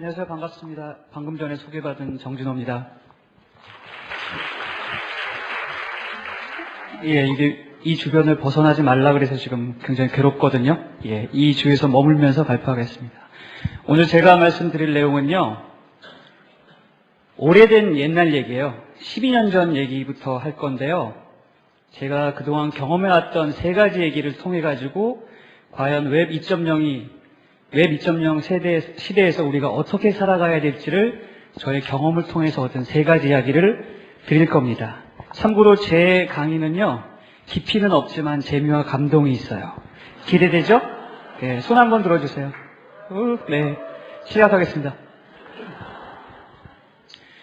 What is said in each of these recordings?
안녕하세요. 반갑습니다. 방금 전에 소개받은 정진호입니다. 이게 이 주변을 벗어나지 말라 그래서 지금 굉장히 괴롭거든요. 이 주에서 머물면서 발표하겠습니다. 오늘 제가 말씀드릴 내용은요, 오래된 옛날 얘기예요. 12년 전 얘기부터 할 건데요. 제가 그동안 경험해왔던 세 가지 얘기를 통해 가지고 과연 웹 2.0 시대에서 우리가 어떻게 살아가야 될지를 저의 경험을 통해서 얻은 세 가지 이야기를 드릴 겁니다. 참고로 제 강의는요, 깊이는 없지만 재미와 감동이 있어요. 기대되죠? 네, 손 한번 들어주세요. 네, 시작하겠습니다.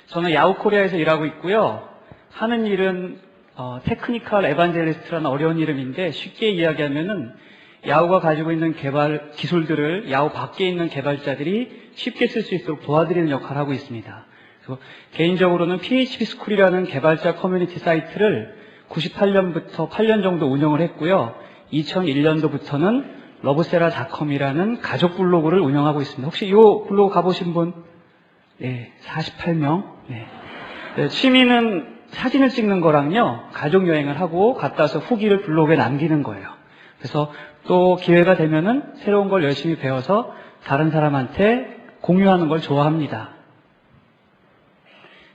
저는 야후코리아에서 일하고 있고요. 하는 일은 테크니컬 에반젤리스트라는 어려운 이름인데, 쉽게 이야기하면은 야후가 가지고 있는 개발 기술들을 야후 밖에 있는 개발자들이 쉽게 쓸 수 있도록 도와드리는 역할을 하고 있습니다. 그래서 개인적으로는 PHP 스쿨이라는 개발자 커뮤니티 사이트를 98년부터 8년 정도 운영을 했고요. 2001년도부터는 러브세라닷컴이라는 가족 블로그를 운영하고 있습니다. 혹시 이 블로그 가보신 분? 네, 48명. 네. 취미는 사진을 찍는 거랑요, 가족 여행을 하고 갔다 와서 후기를 블로그에 남기는 거예요. 그래서 또 기회가 되면은 새로운 걸 열심히 배워서 다른 사람한테 공유하는 걸 좋아합니다.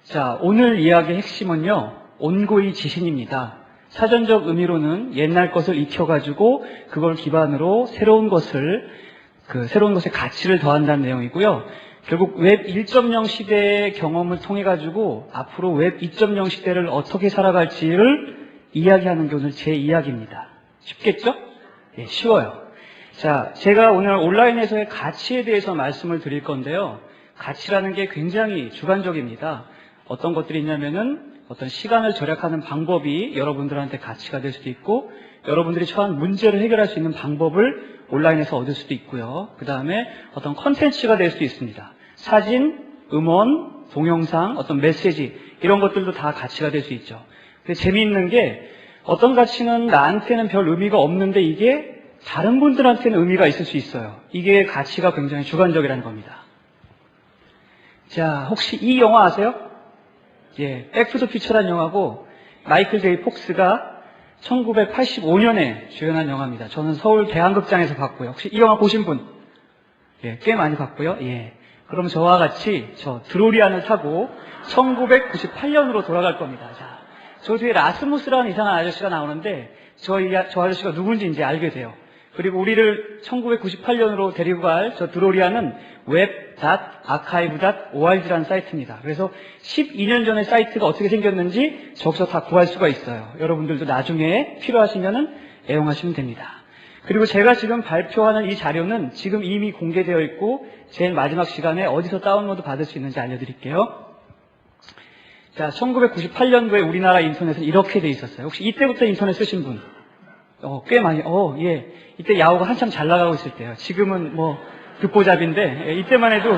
자, 오늘 이야기의 핵심은요, 온고의 지신입니다. 사전적 의미로는 옛날 것을 익혀가지고 그걸 기반으로 새로운 것의 가치를 더한다는 내용이고요. 결국 웹 1.0 시대의 경험을 통해 가지고 앞으로 웹 2.0 시대를 어떻게 살아갈지를 이야기하는 게 오늘 제 이야기입니다. 쉽겠죠? 네, 쉬워요. 자, 제가 오늘 온라인에서의 가치에 대해서 말씀을 드릴 건데요. 가치라는 게 굉장히 주관적입니다. 어떤 것들이 있냐면은 어떤 시간을 절약하는 방법이 여러분들한테 가치가 될 수도 있고, 여러분들이 처한 문제를 해결할 수 있는 방법을 온라인에서 얻을 수도 있고요. 그 다음에 어떤 컨텐츠가 될 수도 있습니다. 사진, 음원, 동영상, 어떤 메시지, 이런 것들도 다 가치가 될 수 있죠. 근데 재미있는 게 어떤 가치는 나한테는 별 의미가 없는데 이게 다른 분들한테는 의미가 있을 수 있어요. 이게 가치가 굉장히 주관적이라는 겁니다. 자, 혹시 이 영화 아세요? 백투더 퓨처라는 영화고, 마이클 제이 폭스가 1985년에 주연한 영화입니다. 저는 서울 대한극장에서 봤고요. 혹시 이 영화 보신 분? 꽤 많이 봤고요. 그럼 저와 같이 드로리안을 타고 1998년으로 돌아갈 겁니다. 자, 저 뒤에 라스무스라는 이상한 아저씨가 나오는데 저 아저씨가 누군지 이제 알게 돼요. 그리고 우리를 1998년으로 데리고 갈 저 드로리안은 web.archive.org라는 사이트입니다. 그래서 12년 전의 사이트가 어떻게 생겼는지 저기서 다 구할 수가 있어요. 여러분들도 나중에 필요하시면은 애용하시면 됩니다. 그리고 제가 지금 발표하는 이 자료는 지금 이미 공개되어 있고 제일 마지막 시간에 어디서 다운로드 받을 수 있는지 알려드릴게요. 자, 1998년도에 우리나라 인터넷은 이렇게 돼 있었어요. 혹시 이때부터 인터넷 쓰신 분? 꽤 많이, 이때 야후가 한참 잘 나가고 있을 때요. 지금은 듣보잡인데, 이때만 해도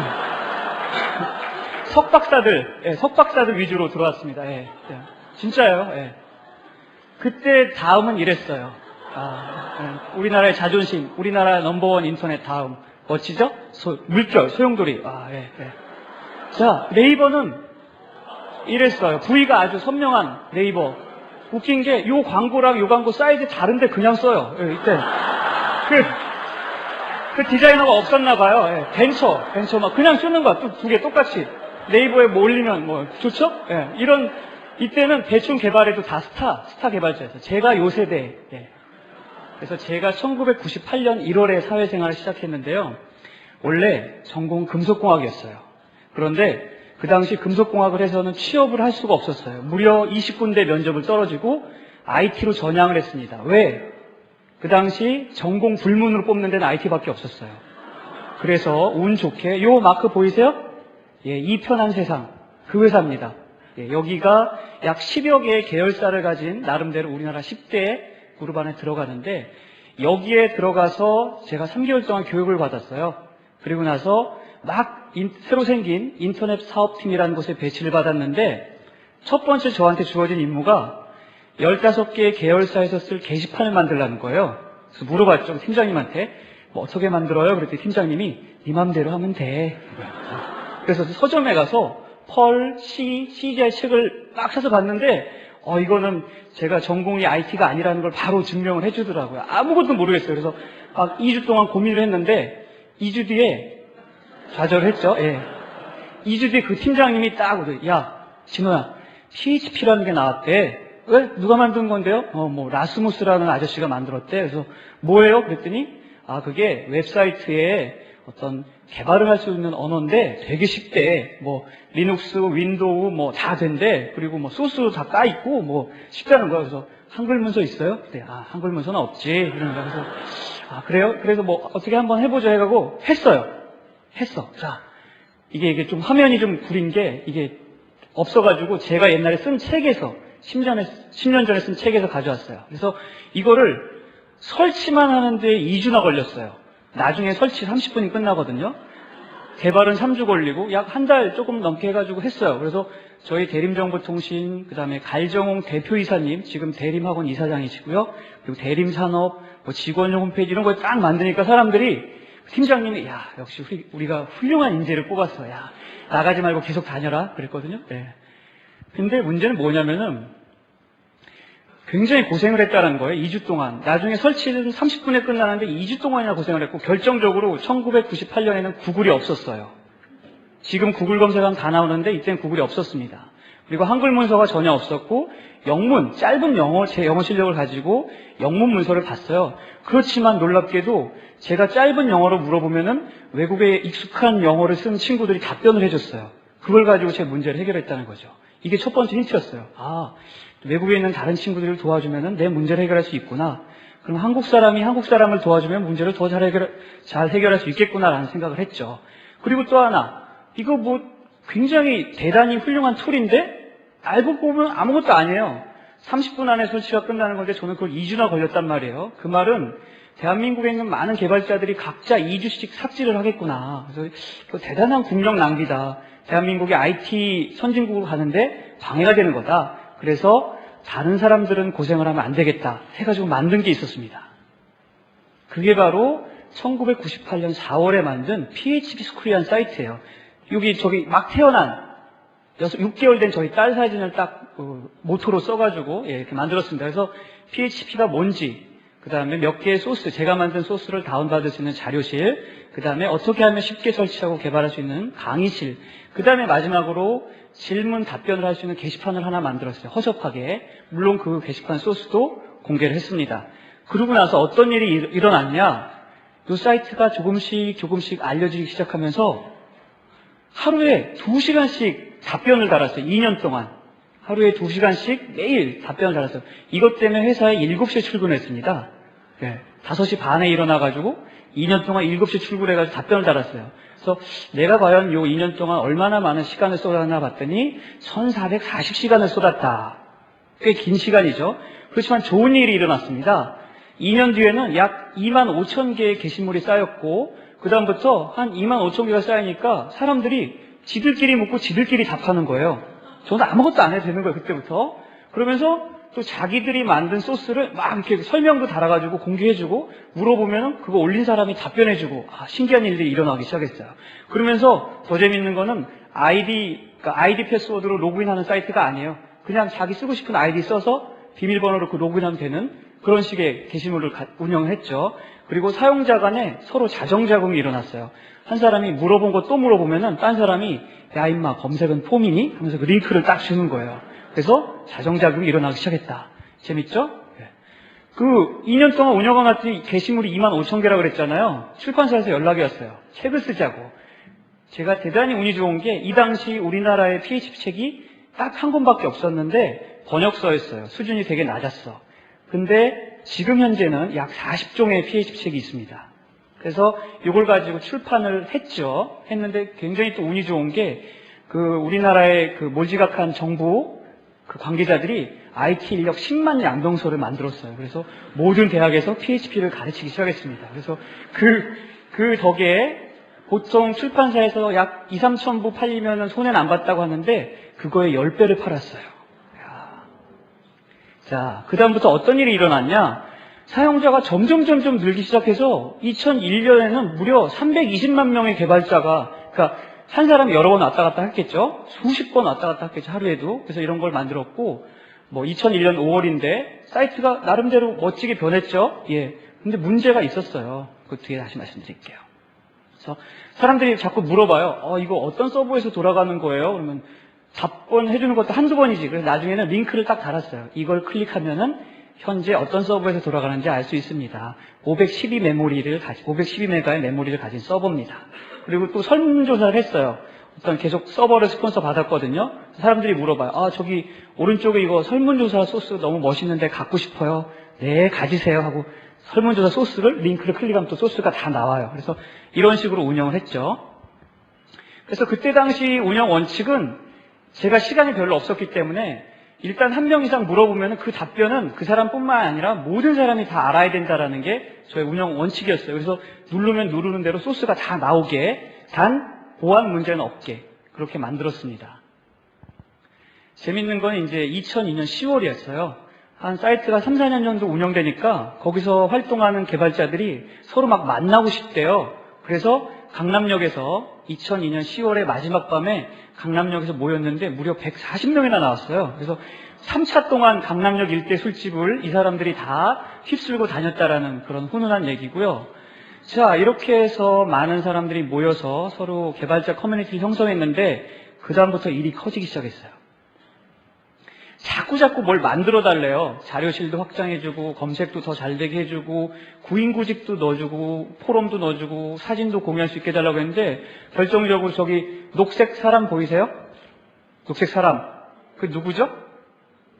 석박사들 위주로 들어왔습니다. 진짜요. 그때 다음은 이랬어요. 우리나라의 자존심, 우리나라 넘버원 인터넷 다음. 멋지죠? 물결, 소용돌이. 자, 네이버는 이랬어요. V가 아주 선명한 네이버. 웃긴 게, 요 광고랑 요 광고 사이즈 다른데 그냥 써요. 이때. 그 디자이너가 없었나 봐요. 벤처 막 그냥 쓰는 거야. 두 개 똑같이. 네이버에 올리면 좋죠? 이때는 대충 개발해도 다 스타 개발자였어요. 제가 요 세대. 그래서 제가 1998년 1월에 사회생활을 시작했는데요. 원래 전공 금속공학이었어요. 그런데 그 당시 금속공학을 해서는 취업을 할 수가 없었어요. 무려 20군데 면접을 떨어지고 IT로 전향을 했습니다. 왜? 그 당시 전공 불문으로 뽑는 데는 IT밖에 없었어요. 그래서 운 좋게 요 마크 보이세요? 이 편한 세상, 그 회사입니다. 여기가 약 10여 개의 계열사를 가진 나름대로 우리나라 10대 그룹 안에 들어가는데, 여기에 들어가서 제가 3개월 동안 교육을 받았어요. 그리고 나서 새로 생긴 인터넷 사업팀이라는 곳에 배치를 받았는데, 첫 번째 저한테 주어진 임무가 15개의 계열사에서 쓸 게시판을 만들라는 거예요. 그래서 물어봤죠, 팀장님한테. 어떻게 만들어요? 그랬더니 팀장님이 네 맘대로 하면 돼. 그래서 서점에 가서 펄, CGI 책을 막 사서 봤는데, 이거는 제가 전공이 IT가 아니라는 걸 바로 증명을 해주더라고요. 아무것도 모르겠어요. 그래서 막 2주 동안 고민을 했는데, 2주 뒤에 좌절했죠. 예. 2주 뒤에 그 팀장님이 딱 오더니, 야, 진호야, PHP라는 게 나왔대. 왜? 누가 만든 건데요? 라스무스라는 아저씨가 만들었대. 그래서 뭐예요? 그랬더니, 그게 웹사이트에 어떤 개발을 할 수 있는 언어인데 되게 쉽대. 리눅스, 윈도우 다 된대. 그리고 소스도 다 까있고 쉽다는 거야. 그래서 한글 문서 있어요? 그때 한글 문서는 없지. 이러는 거야. 그래서 그래요? 그래서 어떻게 한번 해보자 해가고 했어요. 자, 이게 좀 화면이 좀 구린 게 이게 없어가지고 제가 옛날에 쓴 책에서 10년 전에 쓴 책에서 가져왔어요. 그래서 이거를 설치만 하는데 2주나 걸렸어요. 나중에 설치 30분이 끝나거든요. 개발은 3주 걸리고 약 한 달 조금 넘게 해가지고 했어요. 그래서 저희 대림정보통신, 그 다음에 갈정홍 대표이사님, 지금 대림학원 이사장이시고요. 그리고 대림산업, 직원용 홈페이지 이런 걸 딱 만드니까 사람들이, 팀장님이, 야, 역시 우리가 훌륭한 인재를 뽑았어. 야, 나가지 말고 계속 다녀라. 그랬거든요. 네. 근데 문제는 뭐냐면은, 굉장히 고생을 했다는 거예요. 2주 동안. 나중에 설치는 30분에 끝나는데 2주 동안이나 고생을 했고, 결정적으로 1998년에는 구글이 없었어요. 지금 구글 검색하면 다 나오는데 이때는 구글이 없었습니다. 그리고 한글 문서가 전혀 없었고, 영문, 짧은 제 영어 실력을 가지고 영문 문서를 봤어요. 그렇지만 놀랍게도 제가 짧은 영어로 물어보면은 외국에 익숙한 영어를 쓴 친구들이 답변을 해줬어요. 그걸 가지고 제 문제를 해결했다는 거죠. 이게 첫 번째 힌트였어요. 외국에 있는 다른 친구들을 도와주면 내 문제를 해결할 수 있구나. 그럼 한국 사람이 한국 사람을 도와주면 문제를 더 잘 해결할 수 있겠구나라는 생각을 했죠. 그리고 또 하나, 이거 굉장히 대단히 훌륭한 툴인데 알고 보면 아무것도 아니에요. 30분 안에 설치가 끝나는 건데 저는 그걸 2주나 걸렸단 말이에요. 그 말은 대한민국에 있는 많은 개발자들이 각자 2주씩 삭제를 하겠구나. 그래서 대단한 국력 낭비다. 대한민국이 IT 선진국으로 가는데 방해가 되는 거다. 그래서 다른 사람들은 고생을 하면 안 되겠다 해가지고 만든 게 있었습니다. 그게 바로 1998년 4월에 만든 PHP 스쿨이라는 사이트예요. 저기 막 태어난 6개월 된 저희 딸 사진을 딱 모토로 써가지고 이렇게 만들었습니다. 그래서 PHP가 뭔지, 그 다음에 몇 개의 소스, 제가 만든 소스를 다운받을 수 있는 자료실, 그 다음에 어떻게 하면 쉽게 설치하고 개발할 수 있는 강의실, 그 다음에 마지막으로 질문 답변을 할 수 있는 게시판을 하나 만들었어요. 허접하게. 물론 그 게시판 소스도 공개를 했습니다. 그러고 나서 어떤 일이 일어났냐? 이 사이트가 조금씩 알려지기 시작하면서 하루에 2시간씩 답변을 달았어요. 2년 동안. 하루에 2시간씩 매일 답변을 달았어요. 이것 때문에 회사에 7시에 출근했습니다. 5시 반에 일어나가지고 2년 동안 7시에 출근해가지고 답변을 달았어요. 그래서 내가 과연 요 2년 동안 얼마나 많은 시간을 쏟았나 봤더니 1440시간을 쏟았다. 꽤 긴 시간이죠. 그렇지만 좋은 일이 일어났습니다. 2년 뒤에는 약 25,000개의 게시물이 쌓였고 그 다음부터 한 25,000개가 쌓이니까 사람들이 지들끼리 묻고 지들끼리 답하는 거예요. 저는 아무것도 안 해도 되는 거예요. 그때부터. 그러면서 또 자기들이 만든 소스를 막 이렇게 설명도 달아가지고 공개해주고 물어보면 그거 올린 사람이 답변해주고 신기한 일들이 일어나기 시작했어요. 그러면서 더 재밌는 거는 아이디 패스워드로 로그인하는 사이트가 아니에요. 그냥 자기 쓰고 싶은 아이디 써서 비밀번호로 그 로그인하면 되는 그런 식의 게시물을 운영을 했죠. 그리고 사용자 간에 서로 자정자금이 일어났어요. 한 사람이 물어본 거 또 물어보면은 딴 사람이 야 임마 검색은 폼이니? 하면서 그 링크를 딱 주는 거예요. 그래서 자정자금이 일어나기 시작했다. 재밌죠? 그 2년 동안 운영한 같은 게시물이 25,000개라고 그랬잖아요. 출판사에서 연락이 왔어요. 책을 쓰자고. 제가 대단히 운이 좋은 게 이 당시 우리나라의 PHP 책이 딱 한 권밖에 없었는데 번역서였어요. 수준이 되게 낮았어. 근데 지금 현재는 약 40종의 PHP 책이 있습니다. 그래서 이걸 가지고 출판을 했죠. 했는데 굉장히 또 운이 좋은 게 그 우리나라의 그 몰지각한 정부 그 관계자들이 IT 인력 10만 양동소를 만들었어요. 그래서 모든 대학에서 PHP를 가르치기 시작했습니다. 그래서 그 덕에 보통 출판사에서 약 2, 3천 부 팔리면 손해는 안 봤다고 하는데 그거의 10배를 팔았어요. 자, 그 다음부터 어떤 일이 일어났냐? 사용자가 점점 늘기 시작해서 2001년에는 무려 320만 명의 개발자가, 그러니까 한 사람이 여러 번 왔다 갔다 했겠죠? 수십 번 왔다 갔다 했겠죠, 하루에도. 그래서 이런 걸 만들었고, 2001년 5월인데, 사이트가 나름대로 멋지게 변했죠? 예. 근데 문제가 있었어요. 그 뒤에 다시 말씀드릴게요. 그래서 사람들이 자꾸 물어봐요. 이거 어떤 서버에서 돌아가는 거예요? 그러면 답변해주는 것도 한두 번이지. 그래서 나중에는 링크를 딱 달았어요. 이걸 클릭하면은 현재 어떤 서버에서 돌아가는지 알 수 있습니다. 512메가의 메모리를 가진 서버입니다. 그리고 또 설문조사를 했어요. 어떤 계속 서버를 스폰서 받았거든요. 사람들이 물어봐요. 저기 오른쪽에 이거 설문조사 소스 너무 멋있는데 갖고 싶어요. 네, 가지세요 하고 설문조사 소스를 링크를 클릭하면 또 소스가 다 나와요. 그래서 이런 식으로 운영을 했죠. 그래서 그때 당시 운영 원칙은 제가 시간이 별로 없었기 때문에 일단 한 명 이상 물어보면 그 답변은 그 사람뿐만 아니라 모든 사람이 다 알아야 된다라는 게 저의 운영 원칙이었어요. 그래서 누르면 누르는 대로 소스가 다 나오게, 단 보안 문제는 없게 그렇게 만들었습니다. 재밌는 건 이제 2002년 10월이었어요. 한 사이트가 3, 4년 정도 운영되니까 거기서 활동하는 개발자들이 서로 막 만나고 싶대요. 그래서 강남역에서 2002년 10월의 마지막 밤에 강남역에서 모였는데 무려 140명이나 나왔어요. 그래서 3차 동안 강남역 일대 술집을 이 사람들이 다 휩쓸고 다녔다라는 그런 훈훈한 얘기고요. 자, 이렇게 해서 많은 사람들이 모여서 서로 개발자 커뮤니티를 형성했는데 그 다음부터 일이 커지기 시작했어요. 자꾸 뭘 만들어 달래요. 자료실도 확장해주고 검색도 더 잘 되게 해주고 구인구직도 넣어주고 포럼도 넣어주고 사진도 공유할 수 있게 해달라고 했는데 결정적으로 저기 녹색 사람 보이세요? 녹색 사람. 그 누구죠?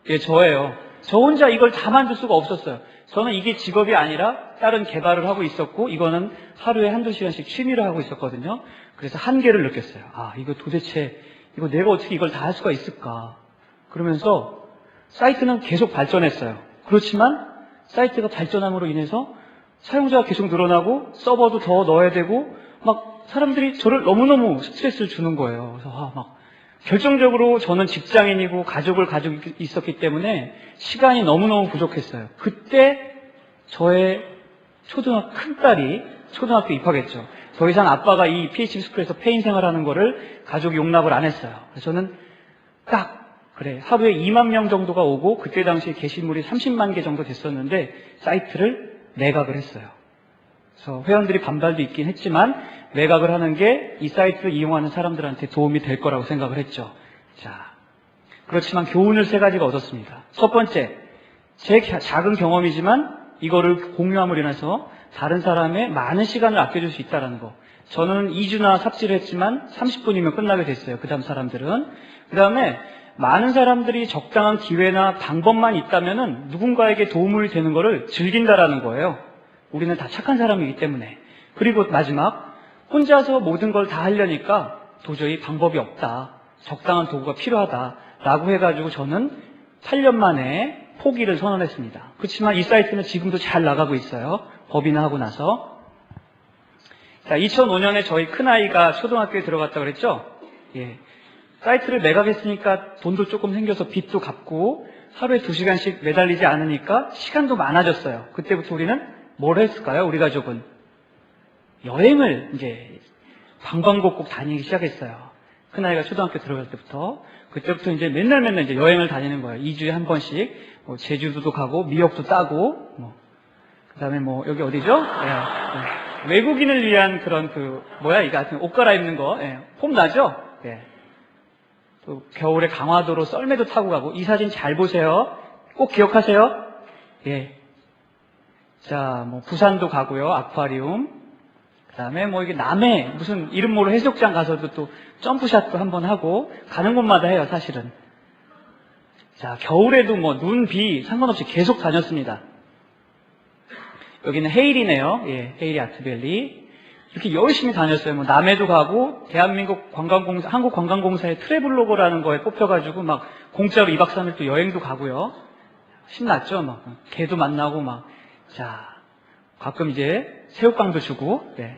예, 저예요. 저 혼자 이걸 다 만들 수가 없었어요. 저는 이게 직업이 아니라 다른 개발을 하고 있었고 이거는 하루에 한두 시간씩 취미로 하고 있었거든요. 그래서 한계를 느꼈어요. 이거 도대체 이거 내가 어떻게 이걸 다 할 수가 있을까? 그러면서 사이트는 계속 발전했어요. 그렇지만 사이트가 발전함으로 인해서 사용자가 계속 늘어나고 서버도 더 넣어야 되고 막 사람들이 저를 너무너무 스트레스를 주는 거예요. 그래서 막 결정적으로 저는 직장인이고 가족을 가지고 있었기 때문에 시간이 너무너무 부족했어요. 그때 저의 큰딸이 초등학교 입학했죠. 더 이상 아빠가 이 PHP 스쿨에서 폐인 생활하는 거를 가족이 용납을 안 했어요. 그래서 저는 하루에 2만 명 정도가 오고 그때 당시에 게시물이 30만 개 정도 됐었는데 사이트를 매각을 했어요. 그래서 회원들이 반발도 있긴 했지만 매각을 하는 게 이 사이트를 이용하는 사람들한테 도움이 될 거라고 생각을 했죠. 자, 그렇지만 교훈을 3가지가 얻었습니다. 첫 번째, 제 작은 경험이지만 이거를 공유함으로 인해서 다른 사람의 많은 시간을 아껴줄 수 있다는 거. 저는 2주나 삽질을 했지만 30분이면 끝나게 됐어요. 그 다음 사람들은. 그 다음에 많은 사람들이 적당한 기회나 방법만 있다면은 누군가에게 도움이 되는 거를 즐긴다라는 거예요. 우리는 다 착한 사람이기 때문에. 그리고 마지막, 혼자서 모든 걸 다 하려니까 도저히 방법이 없다. 적당한 도구가 필요하다라고 해가지고 저는 8년 만에 포기를 선언했습니다. 그렇지만 이 사이트는 지금도 잘 나가고 있어요. 법인화하고 나서. 자, 2005년에 저희 큰아이가 초등학교에 들어갔다고 그랬죠? 예. 사이트를 매각했으니까 돈도 조금 생겨서 빚도 갚고 하루에 2시간씩 매달리지 않으니까 시간도 많아졌어요. 그때부터 우리는 뭘 했을까요? 우리 가족은 여행을 이제 방방곡곡 다니기 시작했어요. 큰아이가 초등학교 들어갈 때부터. 그때부터 이제 맨날 이제 여행을 다니는 거예요. 2주에 한 번씩 제주도도 가고 미역도 따고 그다음에 여기 어디죠? 예. 외국인을 위한 그런 이거 하여튼 옷 갈아입는 거. 예. 폼 나죠? 예. 또 겨울에 강화도로 썰매도 타고 가고. 이 사진 잘 보세요. 꼭 기억하세요. 예. 자, 부산도 가고요. 아쿠아리움. 그다음에 이게 남해 무슨 이름 모를 해수욕장 가서도 또 점프샷도 한번 하고 가는 곳마다 해요, 사실은. 자, 겨울에도 눈, 비 상관없이 계속 다녔습니다. 여기는 헤일이네요. 예, 헤일이 아트밸리. 이렇게 열심히 다녔어요. 남해도 가고 대한민국 한국관광공사의 트래블로거라는 거에 뽑혀가지고 공짜로 2박 3일 또 여행도 가고요. 신났죠. 개도 만나고 자, 가끔 이제 새우깡도 주고. 네.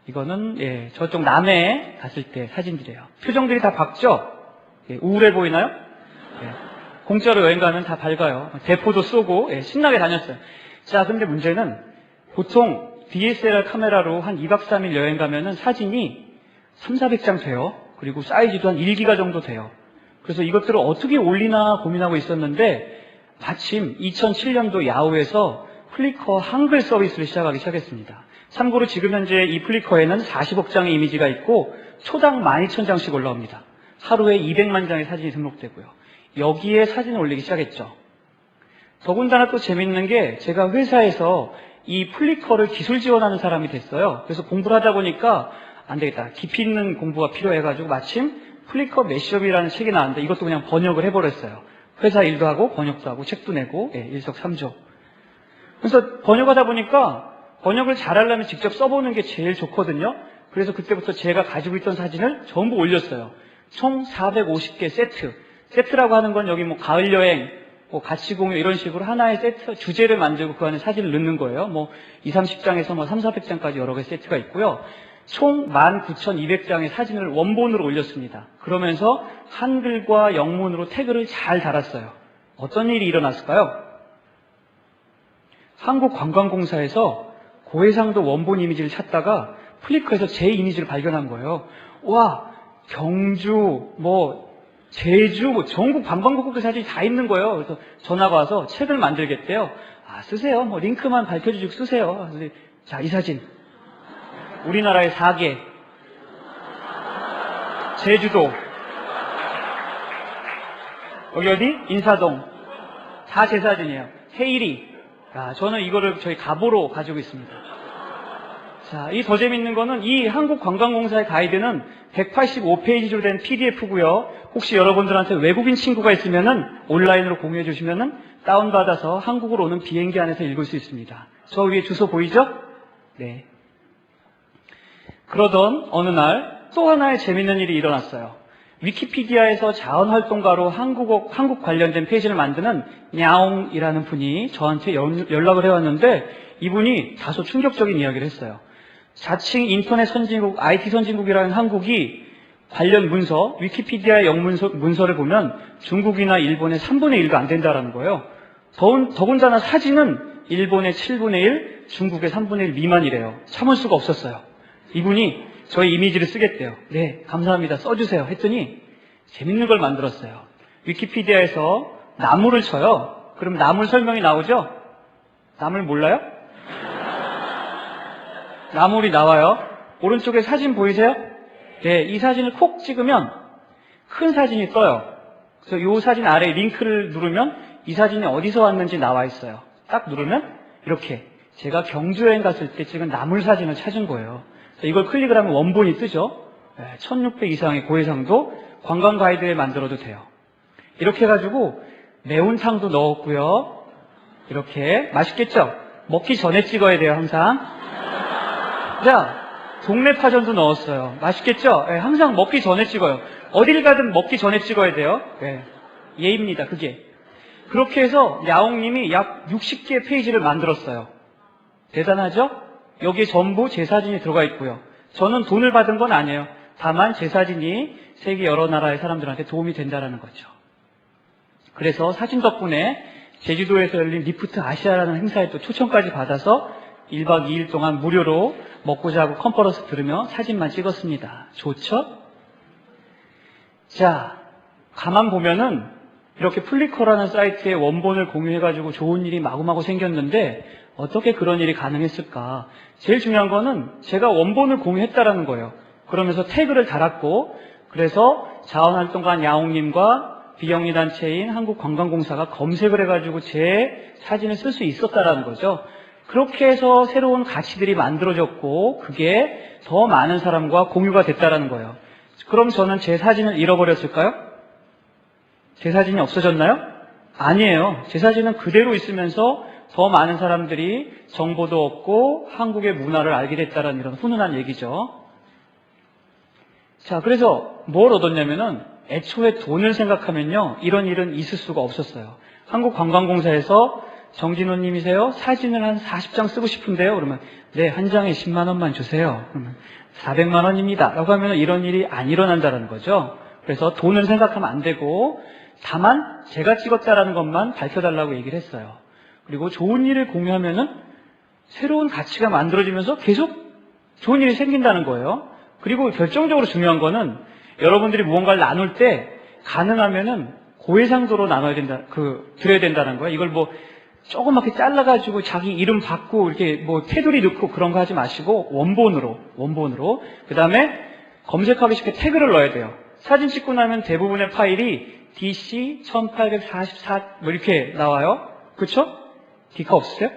이거는 저쪽 남해에 갔을 때 사진들이에요. 표정들이 다 밝죠? 예, 우울해 보이나요? 예. 공짜로 여행 가면 다 밝아요. 대포도 쏘고 신나게 다녔어요. 자, 근데 문제는 보통 DSLR 카메라로 한 2박 3일 여행 가면은 사진이 400장 돼요. 그리고 사이즈도 한 1기가 정도 돼요. 그래서 이것들을 어떻게 올리나 고민하고 있었는데 마침 2007년도 야후에서 플리커 한글 서비스를 시작했습니다. 참고로 지금 현재 이 플리커에는 40억 장의 이미지가 있고 초당 12,000장씩 올라옵니다. 하루에 200만 장의 사진이 등록되고요. 여기에 사진을 올리기 시작했죠. 더군다나 또 재밌는 게 제가 회사에서 이 플리커를 기술 지원하는 사람이 됐어요. 그래서 공부를 하다 보니까 안 되겠다. 깊이 있는 공부가 필요해가지고 마침 플리커 매시업이라는 책이 나왔는데 이것도 그냥 번역을 해버렸어요. 회사 일도 하고 번역도 하고 책도 내고 일석삼조. 그래서 번역하다 보니까 번역을 잘하려면 직접 써보는 게 제일 좋거든요. 그래서 그때부터 제가 가지고 있던 사진을 전부 올렸어요. 총 450개 세트. 세트라고 하는 건 여기 뭐 가을 여행, 뭐 같이 공유 이런 식으로 하나의 세트, 주제를 만들고 그 안에 사진을 넣는 거예요. 뭐 20, 30장에서 뭐 3, 400장까지 여러 개 세트가 있고요. 총 19,200장의 사진을 원본으로 올렸습니다. 그러면서 한글과 영문으로 태그를 잘 달았어요. 어떤 일이 일어났을까요? 한국관광공사에서 고해상도 원본 이미지를 찾다가 플리커에서 제 이미지를 발견한 거예요. 와, 경주, 뭐 제주, 뭐 전국 관광국들 사진이 다 있는 거예요. 그래서 전화가 와서 책을 만들겠대요. 아, 쓰세요. 뭐 링크만 밝혀주시고 쓰세요. 자, 이 사진. 우리나라의 4개. 제주도. 여기 어디? 인사동. 다 제 사진이에요. 해일이. 야, 저는 이거를 저희 가보로 가지고 있습니다. 자, 이 더 재밌는 거는 이 한국관광공사의 가이드는 185페이지로 된 PDF고요. 혹시 여러분들한테 외국인 친구가 있으면은 온라인으로 공유해 주시면은 다운받아서 한국으로 오는 비행기 안에서 읽을 수 있습니다. 저 위에 주소 보이죠? 네. 그러던 어느 날 또 하나의 재밌는 일이 일어났어요. 위키피디아에서 자원활동가로 한국 관련된 페이지를 만드는 냐옹이라는 분이 저한테 연락을 해왔는데 이분이 다소 충격적인 이야기를 했어요. 자칭 인터넷 선진국, IT 선진국이라는 한국이 관련 문서, 위키피디아의 문서를 보면 중국이나 일본의 3분의 1도 안 된다는 거예요. 더군다나 사진은 일본의 7분의 1, 중국의 3분의 1 미만이래요. 참을 수가 없었어요. 이분이 저희 이미지를 쓰겠대요. 네, 감사합니다. 써주세요. 했더니 재밌는 걸 만들었어요. 위키피디아에서 나무를 쳐요. 그럼 나물 설명이 나오죠? 나물 몰라요? 나물이 나와요. 오른쪽에 사진 보이세요? 네, 이 사진을 콕 찍으면 큰 사진이 떠요. 그래서 이 사진 아래에 링크를 누르면 이 사진이 어디서 왔는지 나와 있어요. 딱 누르면 이렇게 제가 경주 여행 갔을 때 찍은 나물 사진을 찾은 거예요. 이걸 클릭을 하면 원본이 뜨죠. 1600 이상의 고해상도 관광 가이드에 만들어도 돼요. 이렇게 해가지고 매운탕도 넣었고요. 이렇게 맛있겠죠? 먹기 전에 찍어야 돼요, 항상. 자, 동네 파전도 넣었어요. 맛있겠죠? 네, 항상 먹기 전에 찍어요. 어딜 가든 먹기 전에 찍어야 돼요. 네, 예입니다, 그게. 그렇게 해서 야옹님이 약 60개 페이지를 만들었어요. 대단하죠? 여기에 전부 제 사진이 들어가 있고요. 저는 돈을 받은 건 아니에요. 다만 제 사진이 세계 여러 나라의 사람들한테 도움이 된다는 거죠. 그래서 사진 덕분에 제주도에서 열린 리프트 아시아라는 행사에 또 초청까지 받아서 1박 2일 동안 무료로 먹고 자고 컨퍼런스 들으며 사진만 찍었습니다. 좋죠? 자, 가만 보면은 이렇게 플리커라는 사이트에 원본을 공유해가지고 좋은 일이 마구마구 생겼는데 어떻게 그런 일이 가능했을까? 제일 중요한 거는 제가 원본을 공유했다라는 거예요. 그러면서 태그를 달았고 그래서 자원활동가 야옹님과 비영리단체인 한국관광공사가 검색을 해가지고 제 사진을 쓸 수 있었다라는 거죠. 그렇게 해서 새로운 가치들이 만들어졌고 그게 더 많은 사람과 공유가 됐다라는 거예요. 그럼 저는 제 사진을 잃어버렸을까요? 제 사진이 없어졌나요? 아니에요. 제 사진은 그대로 있으면서 더 많은 사람들이 정보도 얻고 한국의 문화를 알게 됐다는 이런 훈훈한 얘기죠. 자, 그래서 뭘 얻었냐면은 애초에 돈을 생각하면요. 이런 일은 있을 수가 없었어요. 한국관광공사에서 정진호님이세요? 사진을 한 40장 쓰고 싶은데요. 그러면 네, 한 장에 10만 원만 주세요. 그러면 400만 원입니다. 라고 하면 이런 일이 안 일어난다는 거죠. 그래서 돈을 생각하면 안 되고 다만 제가 찍었다라는 것만 밝혀달라고 얘기를 했어요. 그리고 좋은 일을 공유하면은 새로운 가치가 만들어지면서 계속 좋은 일이 생긴다는 거예요. 그리고 결정적으로 중요한 거는 여러분들이 무언가를 나눌 때 가능하면은 고해상도로 나눠야 된다, 드려야 된다는 거예요. 이걸 뭐 조그맣게 잘라가지고 자기 이름 받고 이렇게 뭐 테두리 넣고 그런 거 하지 마시고 원본으로. 그 다음에 검색하기 쉽게 태그를 넣어야 돼요. 사진 찍고 나면 대부분의 파일이 DC 1844 뭐 이렇게 나와요. 그쵸? 디카 없으세요?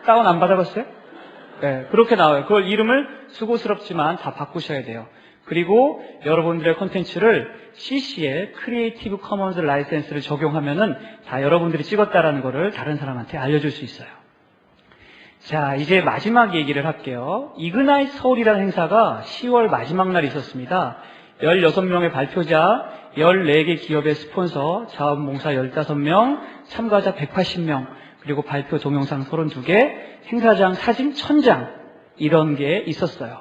다운 안 받아봤어요? 네, 그렇게 나와요. 그걸 이름을 수고스럽지만 다 바꾸셔야 돼요. 그리고 여러분들의 콘텐츠를 CC의 크리에이티브 커먼스 라이센스를 적용하면은 다 여러분들이 찍었다라는 거를 다른 사람한테 알려줄 수 있어요. 자, 이제 마지막 얘기를 할게요. 이그나이트 서울이라는 행사가 10월 마지막 날 있었습니다. 16명의 발표자, 14개 기업의 스폰서, 자원봉사 15명, 참가자 180명, 그리고 발표 동영상 32개, 행사장 사진 1000장, 이런 게 있었어요.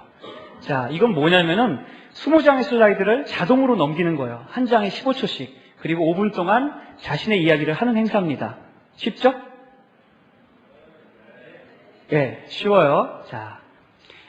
자, 이건 뭐냐면은 20장의 슬라이드를 자동으로 넘기는 거예요. 한 장에 15초씩. 그리고 5분 동안 자신의 이야기를 하는 행사입니다. 쉽죠? 네, 쉬워요. 자,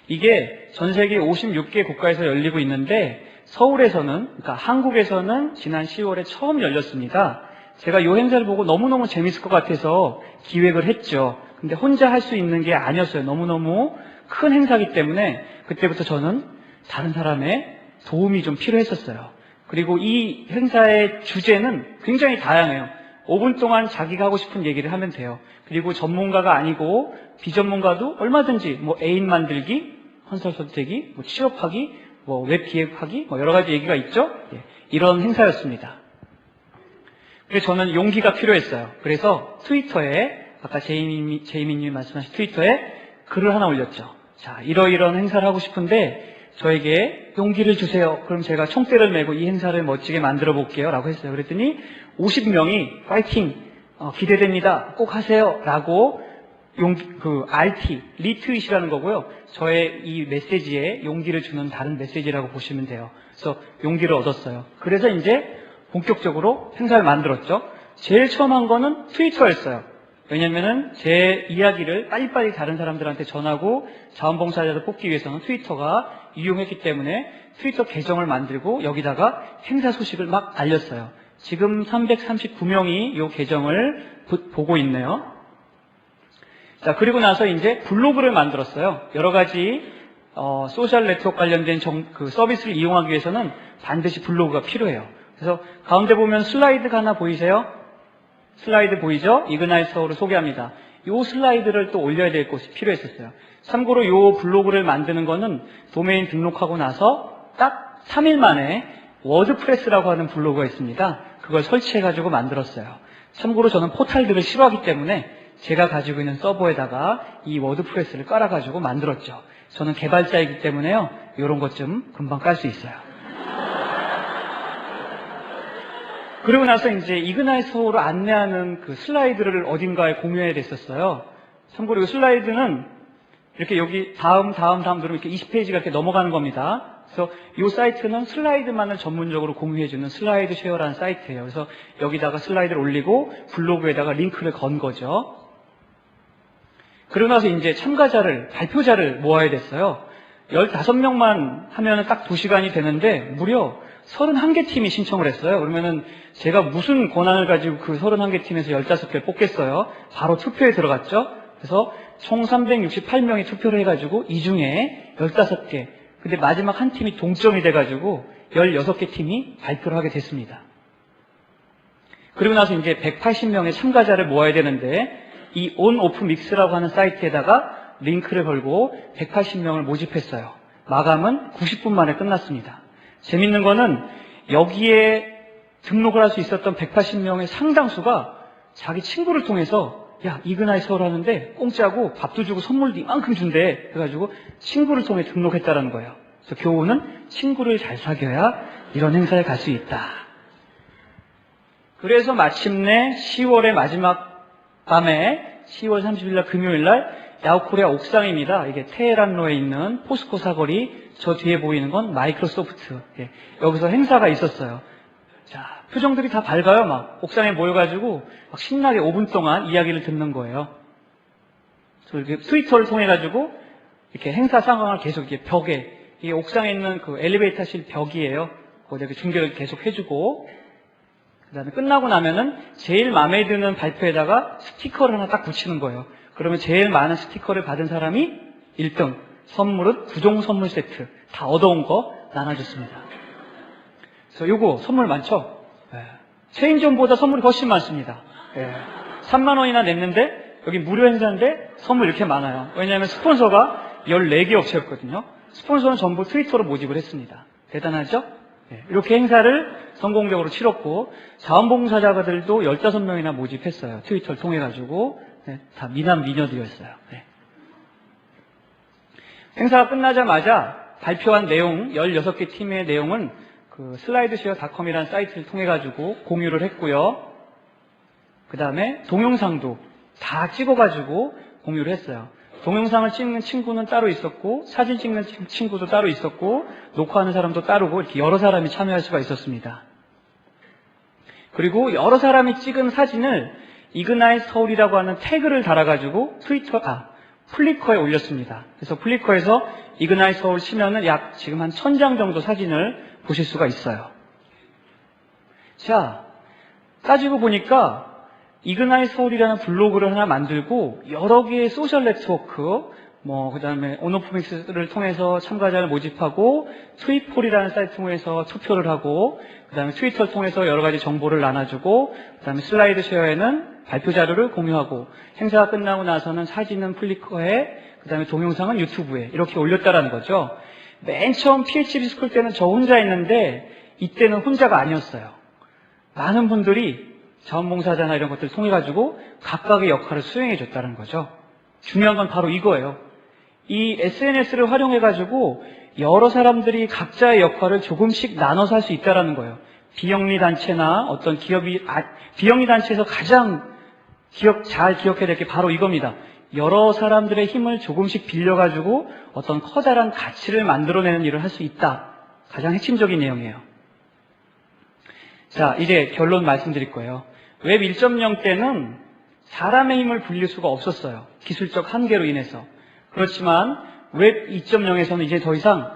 이게 전 세계 56개 국가에서 열리고 있는데 서울에서는, 그러니까 한국에서는 지난 10월에 처음 열렸습니다. 제가 이 행사를 보고 너무너무 재밌을 것 같아서 기획을 했죠. 근데 혼자 할 수 있는 게 아니었어요. 너무너무 큰 행사이기 때문에 그때부터 저는 다른 사람의 도움이 좀 필요했었어요. 그리고 이 행사의 주제는 굉장히 다양해요. 5분 동안 자기가 하고 싶은 얘기를 하면 돼요. 그리고 전문가가 아니고 비전문가도 얼마든지 뭐 애인 만들기, 컨설 선택이, 뭐 취업하기, 뭐 웹 기획하기, 뭐 여러 가지 얘기가 있죠. 예, 이런 행사였습니다. 그래서 저는 용기가 필요했어요. 그래서 트위터에 아까 제이미님이 말씀하신 트위터에 글을 하나 올렸죠. 자, 이러이러한 행사를 하고 싶은데 저에게 용기를 주세요. 그럼 제가 총대를 메고 이 행사를 멋지게 만들어 볼게요 라고 했어요. 그랬더니 50명이 파이팅, 기대됩니다, 꼭 하세요 라고 RT, 리트윗이라는 거고요. 저의 이 메시지에 용기를 주는 다른 메시지라고 보시면 돼요. 그래서 용기를 얻었어요. 그래서 이제 본격적으로 행사를 만들었죠. 제일 처음 한 거는 트위터였어요. 왜냐면은 제 이야기를 빨리빨리 다른 사람들한테 전하고 자원봉사자를 뽑기 위해서는 트위터가 유용했기 때문에 트위터 계정을 만들고 여기다가 행사 소식을 막 알렸어요. 지금 339명이 이 계정을 보고 있네요. 자, 그리고 나서 이제 블로그를 만들었어요. 여러 가지 소셜 네트워크 관련된 서비스를 이용하기 위해서는 반드시 블로그가 필요해요. 그래서 가운데 보면 슬라이드가 하나 보이세요? 슬라이드 보이죠? 이그나이트 서울을 소개합니다. 이 슬라이드를 또 올려야 될 곳이 필요했었어요. 참고로 이 블로그를 만드는 거는 도메인 등록하고 나서 딱 3일 만에 워드프레스라고 하는 블로그가 있습니다. 그걸 설치해가지고 만들었어요. 참고로 저는 포탈들을 싫어하기 때문에 제가 가지고 있는 서버에다가 이 워드프레스를 깔아가지고 만들었죠. 저는 개발자이기 때문에요. 이런 것 좀 금방 깔 수 있어요. 그리고 나서 이제 이그나이트 서울을 안내하는 그 슬라이드를 어딘가에 공유해야 됐었어요. 참고로 이 슬라이드는 이렇게 여기 다음 누르면 이렇게 20페이지가 이렇게 넘어가는 겁니다. 그래서 이 사이트는 슬라이드만을 전문적으로 공유해주는 슬라이드 쉐어라는 사이트예요. 그래서 여기다가 슬라이드를 올리고 블로그에다가 링크를 건 거죠. 그러고 나서 이제 발표자를 모아야 됐어요. 15명만 하면 딱 2시간이 되는데 무려 31개 팀이 신청을 했어요. 그러면은 제가 무슨 권한을 가지고 그 31개 팀에서 15개를 뽑겠어요. 바로 투표에 들어갔죠. 그래서 총 368명이 투표를 해가지고 이 중에 15개. 근데 마지막 한 팀이 동점이 돼가지고 16개 팀이 발표를 하게 됐습니다. 그리고 나서 이제 180명의 참가자를 모아야 되는데 이 온오프믹스라고 하는 사이트에다가 링크를 걸고 180명을 모집했어요. 마감은 90분 만에 끝났습니다. 재밌는 거는 여기에 등록을 할 수 있었던 180명의 상당수가 자기 친구를 통해서 야, 이그나이트 서울 하는데 공짜고 밥도 주고 선물도 이만큼 준대. 그래가지고 친구를 통해 등록했다는 거예요. 그래서 교훈은 친구를 잘 사귀어야 이런 행사에 갈 수 있다. 그래서 마침내 10월의 마지막 밤에 10월 30일 날 금요일 날 야후코리아 옥상입니다. 이게 테헤란로에 있는 포스코 사거리, 저 뒤에 보이는 건 마이크로소프트. 예, 여기서 행사가 있었어요. 자, 표정들이 다 밝아요. 막 옥상에 모여가지고 막 신나게 5분 동안 이야기를 듣는 거예요. 저 이렇게 트위터를 통해 가지고 이렇게 행사 상황을 계속 이렇게 벽에, 이게 옥상에 있는 그 엘리베이터실 벽이에요. 거기다 이렇게 중계를 계속 해주고, 그 다음에 끝나고 나면은 제일 마음에 드는 발표에다가 스티커를 하나 딱 붙이는 거예요. 그러면 제일 많은 스티커를 받은 사람이 1등. 선물은 9종 선물 세트. 다 얻어온 거 나눠줬습니다. 그래서 요거 선물 많죠? 체인점보다 선물이 훨씬 많습니다. 3만 원이나 냈는데 여기 무료 행사인데 선물 이렇게 많아요. 왜냐하면 스폰서가 14개 업체였거든요. 스폰서는 전부 트위터로 모집을 했습니다. 대단하죠? 이렇게 행사를 성공적으로 치렀고 자원봉사자들도 15명이나 모집했어요. 트위터를 통해가지고 다 미남 미녀들이었어요. 행사가 끝나자마자 발표한 내용 16개 팀의 내용은 그 슬라이드쉐어닷컴이라는 사이트를 통해가지고 공유를 했고요. 그 다음에 동영상도 다 찍어가지고 공유를 했어요. 동영상을 찍는 친구는 따로 있었고 사진 찍는 친구도 따로 있었고 녹화하는 사람도 따르고 이렇게 여러 사람이 참여할 수가 있었습니다. 그리고 여러 사람이 찍은 사진을 이그나잇 서울이라고 하는 태그를 달아가지고 플리커에 올렸습니다. 그래서 플리커에서 이그나잇 서울 치면은 약 지금 한 1000장 정도 사진을 보실 수가 있어요. 자, 따지고 보니까 이그나잇 서울이라는 블로그를 하나 만들고 여러 개의 소셜 네트워크, 그 다음에 온오프믹스를 통해서 참가자를 모집하고 트윗폴이라는 사이트 통해서 투표를 하고 그 다음에 트위터를 통해서 여러 가지 정보를 나눠주고 그 다음에 슬라이드 쉐어에는 발표 자료를 공유하고 행사가 끝나고 나서는 사진은 플리커에 그 다음에 동영상은 유튜브에 이렇게 올렸다라는 거죠. 맨 처음 PHB 스쿨 때는 저 혼자 했는데 이때는 혼자가 아니었어요. 많은 분들이 자원봉사자나 이런 것들을 통해가지고 각각의 역할을 수행해줬다는 거죠. 중요한 건 바로 이거예요. 이 SNS를 활용해가지고 여러 사람들이 각자의 역할을 조금씩 나눠서 할 수 있다는 거예요. 비영리 단체나 어떤 기업이, 비영리 단체에서 가장 잘 기억해야 될 게 바로 이겁니다. 여러 사람들의 힘을 조금씩 빌려가지고 어떤 커다란 가치를 만들어내는 일을 할 수 있다. 가장 핵심적인 내용이에요. 자, 이제 결론 말씀드릴 거예요. 웹 1.0 때는 사람의 힘을 불릴 수가 없었어요. 기술적 한계로 인해서. 그렇지만 웹 2.0에서는 이제 더 이상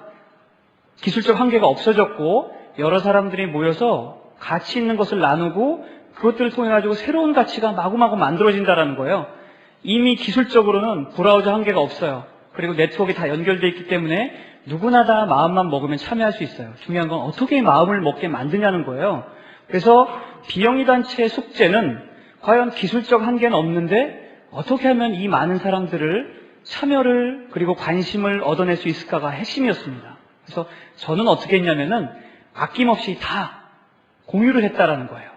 기술적 한계가 없어졌고 여러 사람들이 모여서 가치 있는 것을 나누고 그것들을 통해 가지고 새로운 가치가 마구마구 만들어진다는 거예요. 이미 기술적으로는 브라우저 한계가 없어요. 그리고 네트워크가 다 연결되어 있기 때문에 누구나 다 마음만 먹으면 참여할 수 있어요. 중요한 건 어떻게 마음을 먹게 만드냐는 거예요. 그래서 비영리 단체의 숙제는 과연 기술적 한계는 없는데 어떻게 하면 이 많은 사람들을 참여를 그리고 관심을 얻어낼 수 있을까가 핵심이었습니다. 그래서 저는 어떻게 했냐면은 아낌없이 다 공유를 했다라는 거예요.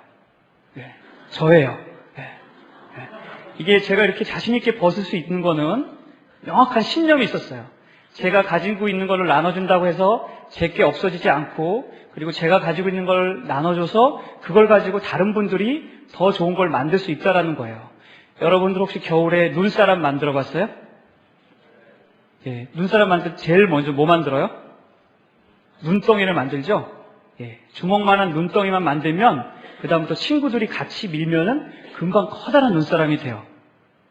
저예요. 이게 제가 이렇게 자신 있게 벗을 수 있는 거는 명확한 신념이 있었어요. 제가 가지고 있는 걸 나눠준다고 해서 제게 없어지지 않고 그리고 제가 가지고 있는 걸 나눠줘서 그걸 가지고 다른 분들이 더 좋은 걸 만들 수 있다라는 거예요. 여러분들 혹시 겨울에 눈사람 만들어 봤어요? 눈사람 만들 때 제일 먼저 뭐 만들어요? 눈덩이를 만들죠? 주먹만한 눈덩이만 만들면 그 다음부터 친구들이 같이 밀면은 금방 커다란 눈사람이 돼요.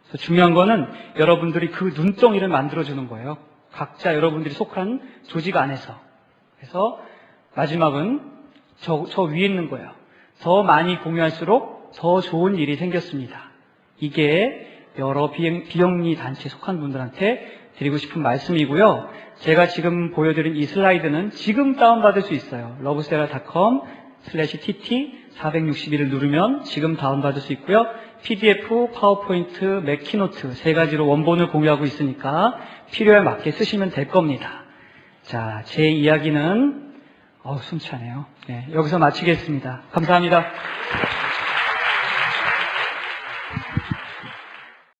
그래서 중요한 거는 여러분들이 그 눈덩이를 만들어주는 거예요. 각자 여러분들이 속한 조직 안에서. 그래서 마지막은 저 위에 있는 거예요. 더 많이 공유할수록 더 좋은 일이 생겼습니다. 이게 여러 비영리 단체에 속한 분들한테 드리고 싶은 말씀이고요. 제가 지금 보여드린 이 슬라이드는 지금 다운받을 수 있어요. lovesera.com/tt 461을 누르면 지금 다운받을 수 있고요. PDF, 파워포인트, 맥 키노트 세 가지로 원본을 공유하고 있으니까 필요에 맞게 쓰시면 될 겁니다. 자, 제 이야기는 숨차네요. 여기서 마치겠습니다. 감사합니다.